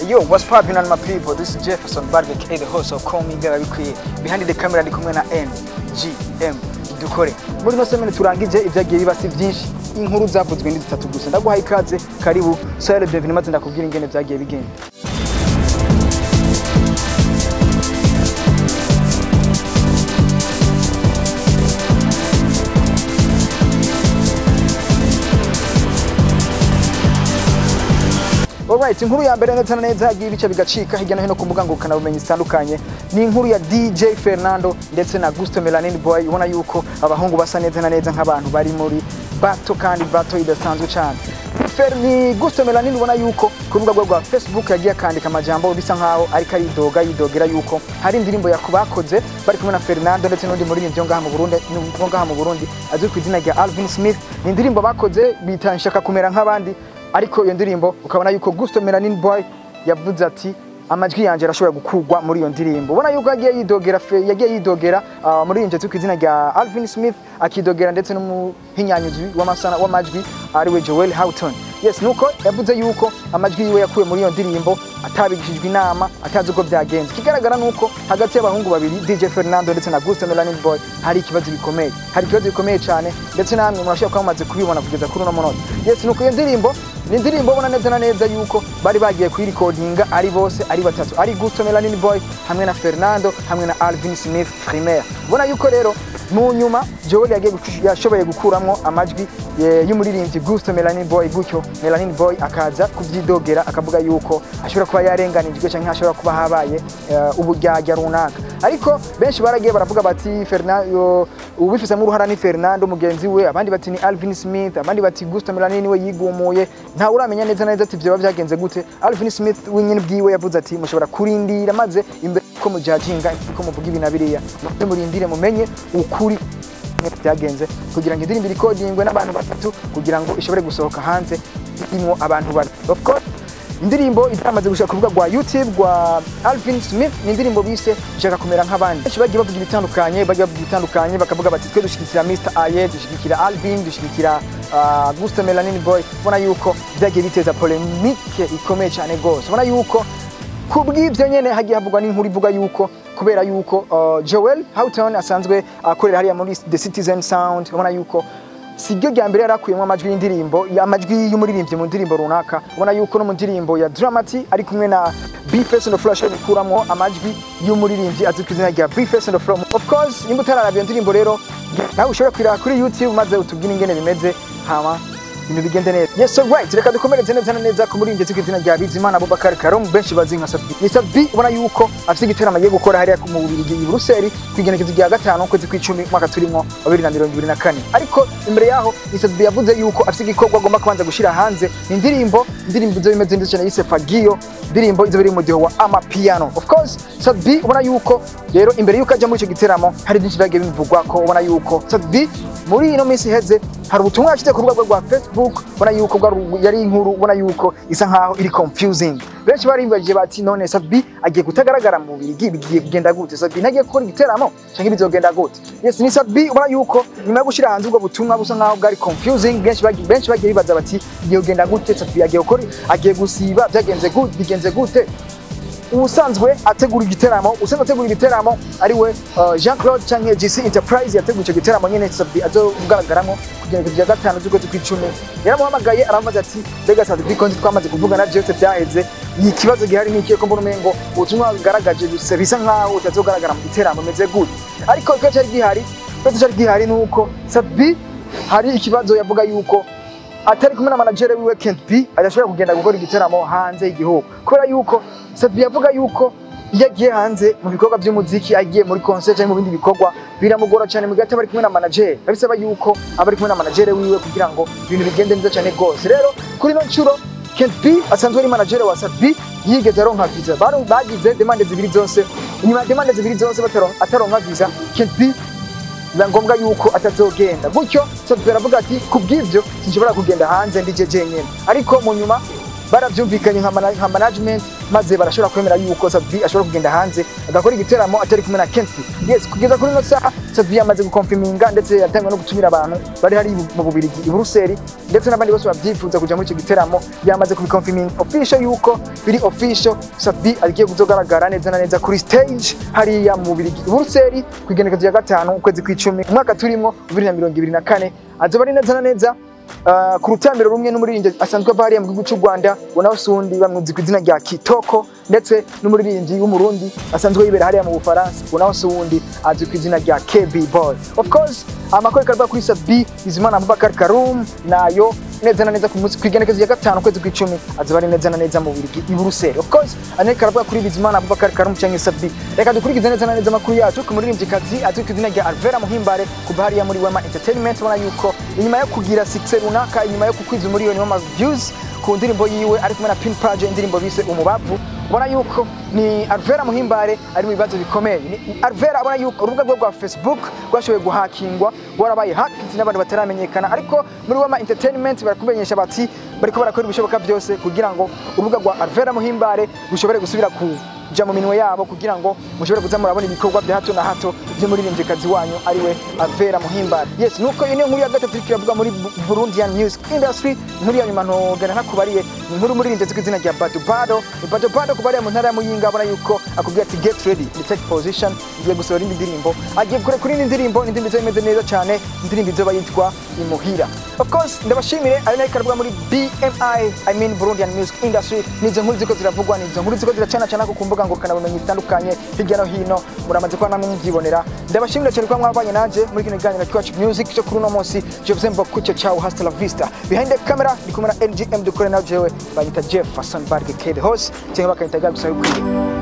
Yo, what's poppin' on my people? This is Jefferson Barbecue, the host of Call Me Girl Bikwiye. Behind the camera ndi kumwe na NGM dukore. Muri no semene turangije ivyagiye bibasi byinshi. Inkuru zavuzwe ndi zitatu gusa. Ndaguhaye ikaze, karibu. Soyale bienvenue maze ndakubwira ingene vyagiye bigenda. Alright, inkuru ya mbere neza neza yagiye bica bigacika hirya no hino ku mbuga ngurukana bumenyi zitandukanye ni inkuru ya DJ Fernando ndetse na Gusto Melanin Boy. Ubona yuko abahungu basa neza na neza nk'abantu bari muri bato kandi bato idasanzwe cyane. Ferni Gusto Melanin ubona yuko ku rubuga rwa Facebook yagiye akandika amajambo bisa nkaho ariko yidogera yuko hari indirimbo yakubakoze bari kumwe na Fernando ndetse n'undi muri ivyo ngaha mu Burundi azwi ku izina rya Alvin Smith. Ni indirimbo bakoze bitanshaka kumera nk'abandi, ariko iyo ndirimbo ukabona yuko Gusto Melanin Boy yavuze ati amajwi yanje arashobora gukugwa muri iyo ndirimbo. Ubona yuko yagiye yidogera muri inje tuko izina rya Alvin Smith, akidogera ndetse n'umuhinyanyuzi w'amajwi ariwe Joel Houghton. Yes, nuko yavuze yuko amajwi yiwe yakuye muri iyo ndirimbo atabigishijwe inama, atazi uko byagenze. Kigaragara nuko hagati y'abahungu babiri DJ Fernando ndetse na Gusto Melanin Boy hari ikibazo bikomeye cyane, ndetse namwe murashobora kuba mumaze kubibona kugeza kuri uno munota. Yes, nuko iyo ndirimbo ni indirimbo ubona neza na neza yuko bari bagiye kuyirecordinga ari bose ari batatu, ari Gusto Melanin Boy hamwe na Fernando hamwe na Alvin Smith primaire. Ubona yuko rero mu nyuma Joel yashoboye gukuramwo amajwi y'umuririmbyi Gusto Melanin Boy, gutyo Melanin Boy akaza kubyidogera akavuga yuko ashobora kuba yarenganijwe cyangwa ashobora kuba habaye uburyarya runaka. Ariko benshi baragiye baravuga bati Fernando ubifisemo uruhara ni Fernando mugenzi we, abandi bati ni Alvin Smith, abandi bati Gusto Melanin we yigumuye. Nta uramenya neza neza ati byo byagenze gute. Alvin Smith wenyine bwiwe yavuze ati mushobora kurindira maze imbere ko mujajinga ko muvuga ibi nabiriya murindire mumenye ukuri byagenze kugira ngo indirimbo recordingwe n'abantu batatu kugira ngo ishobore gusohoka hanze irimo abantu bari. Of course indirimbo itamaze gushaka kuvuga kwa YouTube kwa Alvin Smith ni indirimbo bise ushaka kumera nk'abandi. Benshi bagiye bavuga ibitandukanye bakavuga bati twe dushikira Mr. Aye, dushikira Alvin, dushikira Gusto Melanin Boy. Ubona yuko byagiye biteza polemique ikomeye cyane gose. Ubona yuko kubw'ibyo nyene hagiye havugwa n'inkuru ivuga yuko kubera yuko Joel Houghton asanzwe akorera hariya muri The Citizen Sound. Ubona yuko sibyo rya mbere yarakuyemo amajwi y'indirimbo, amajwi y'umuririmbyi mu ndirimbo runaka. Ubona yuko no mu ndirimbo ya Dramati ari kumwe na B-Face and Flash bikuramo amajwi y'umuririmbyi azwi ku izina rya B-Face and Flash. Of course imbuto tararabyo ndirimbo rero nawe ushobora kwira kuri YouTube maze utubwire ingene bimeze hama ibintu bigende neza. Yes, so right, reka dukomereze neza ku muririmbyi azwi ku izina rya Bizimana Abubakar Karom, benshi bazi nka Sabi. Ni Sabi ubona yuko afite igiteramo agiye gukora hariya mu Bubiligi i Bruxelles kwigenekezo rya gatanu kwezi kw'icumi mwaka turimo 2024. Ariko imbere yaho ni Sabi yavuze yuko afite igikorwa agomba kubanza gushira hanze indirimbo zo bimeze neza cyane yise Fagio, indirimbo izo biri mu gihe wa Amapiano. Of course Sabi ubona yuko rero imbere yuko ajya muri icyo giteramo hari byinshi byagiye bivugwa ko ubona yuko Sabi muri ino minsi heze hari ubutumwa yashyize ku rubuga rwa Facebook. Ubona yuko yari inkuru ubona yuko isa nkaho iri confusing. Benshi baribaje bati none Sabi agiye kutagaragara mu Bubiligi bigiye kugenda gute? Sabi ntagiye gukora igiteramo cyangwa bizogenda gute? Yes, ni Sabi ubona yuko nyuma yo gushira hanze ubwo butumwa busa nkaho bwari confusing. Benshi bagiye bibaza bati igiye kugenda gute? Sabi agiye gusiba bigenze gute? Usanzwe ategura igiteramo ariwe Jean Claude cyangwa GC Enterprise yateguye icyo giteramo nyene Sabi azogaragaramo kugira ngo gatanu z'ukwezi kw'icumi. Yaramuhamagaye aramaze ati mbega Sabi konti twamaze kuvugana byose byaheze, ni ikibazo gihari ni ikiye ko mbona umengo ubutumwa bugaragaje bisa nkaho utazogaragara mu giteramo meze gute. Ariko icyo cyari gihari nuko Sabi hari ikibazo yavuga yuko atari kumwe na manager wiwe Kent B adashobora kugenda gukora igiteramo hanze y'igihugu kubera yuko Sabi yavuga yuko yagiye hanze mu bikorwa by'umuziki, agiye muri concert cyangwa mu bindi bikorwa biramugora cyane mu gati bari kumwe na manager. Babisaba yuko abari kumwe na manager wiwe kugira ngo ibintu bigende neza cyane gose. Rero kuri no ncuro Kent B asanzwe ari manager wa Sabi yigeze aronka visa. Bagize demande zibiri zose, inyuma demande zibiri zose ataronka visa Kent B biba ngombwa yuko atazogenda. Gutyo Sabi aravuga ati kubw'ivyo sinshobora kugenda hanze ndi jeje nyene. Ariko mu nyuma baravyumvikanye nka management maze barashobora kwemera yuko Sabi ashobora kugenda hanze agakora igiteramo atari kumwe na Kensi. Yes, kugeza kuri no saha Sabi yamaze gukonfirminga ndetse yatangwa no gutumira abantu bari hari mu Bubirigi i Bruxelles ndetse n'abandi bose bavyifuza kuja muri icyo giteramo yamaze kubikonfirminga official yuko biri official Sabi agiye kuzogaragara neza na neza kuri stage hariya mu Bubirigi i Bruxelles ku igenekerezo ya 5 ukwezi kw'icumi umwaka turimo 2024 azoba ari neza na neza ku rutambiro rumwe n'umuririmbyi asanzwe bariya mu gihugu cy'u Rwanda ubona usundi bamwuzi ku izina rya Kitoko ndetse n'umuririmbyi w'umurundi asanzwe yibera hariya mu Bufaransa ubona usundi azwi ku izina rya KB Boy. Of course amakuru karba kuri Sabi Bizimana Abubakar Karum nayo neza na neza ku munsi kwigenekezo ya 5 kwezi kw'icumi azoba ari neza na neza mu Bubirigi i Bruxelles. Of course aneka karba kuri Bizimana Abubakar Karum cyangwa Sabi reka dukurikize neza na neza amakuru yacu ku muririmbyikazi azwi ku izina rya Alvera Muhimbare kuva hariya muri Wema Entertainment ubona yuko inyuma yo kugira success runaka inyuma yo kukwiza umuriyoni w'ama views ku ndirimbo yiwe ari kumwe na Pin Page indirimbo bise Umubavu ubona yuko ni Alvera Muhimbare ari mu bibazo bikomeye. Ni Alvera ubona yuko urubuga rwa Facebook rwashoboye guhakingwa rwarabaye hacked n'abantu bataramenyekana ariko muri Wema Entertainment barakumenyesha bati bariko barakora ibishoboka byose kugira ngo urubuga rwa Alvera Muhimbare rushobore gusubira kuja mu minwe yabo kugira ngo mushobore kuza murabona ibikorwa bya hato na hato byo muri rimbyikazi wanyu ariwe Alvera Muhimbare. Yes, nuko ine nkuru ya gatatu turikivuga muri Burundian Music Industry nkuru ya nyuma ntogana nakubariye inkuru muri rimbyikazi kw'izina rya Bado kubariye mu ntara ya Muyinga abona yuko akubwiye ati get ready to take position igiye gusohora indi ndirimbo agiye gukora kuri indi ndirimbo imeze neza cyane indirimbo izoba yitwa Imuhira. Of course ndabashimire ari nayo karabwa muri BMI I mean Burundian Music Industry nizo nkuru ziko ziravugwa nizo nkuru ziko ziracana ku mbuga ngurukana bumenyi bitandukanye hirya no hino muramaze kwa namwe mubyibonera. Ndabashimira cyane kwa mwabanye nanje muri kino kiganiro Akiwacu Music cyo kuri no munsi je vous aime beaucoup ciao hasta la vista behind the camera ndi kumwe na NGM dukore na jewe banyita Jefferson Barge K the host cyangwa bakanyita gusaba kwiye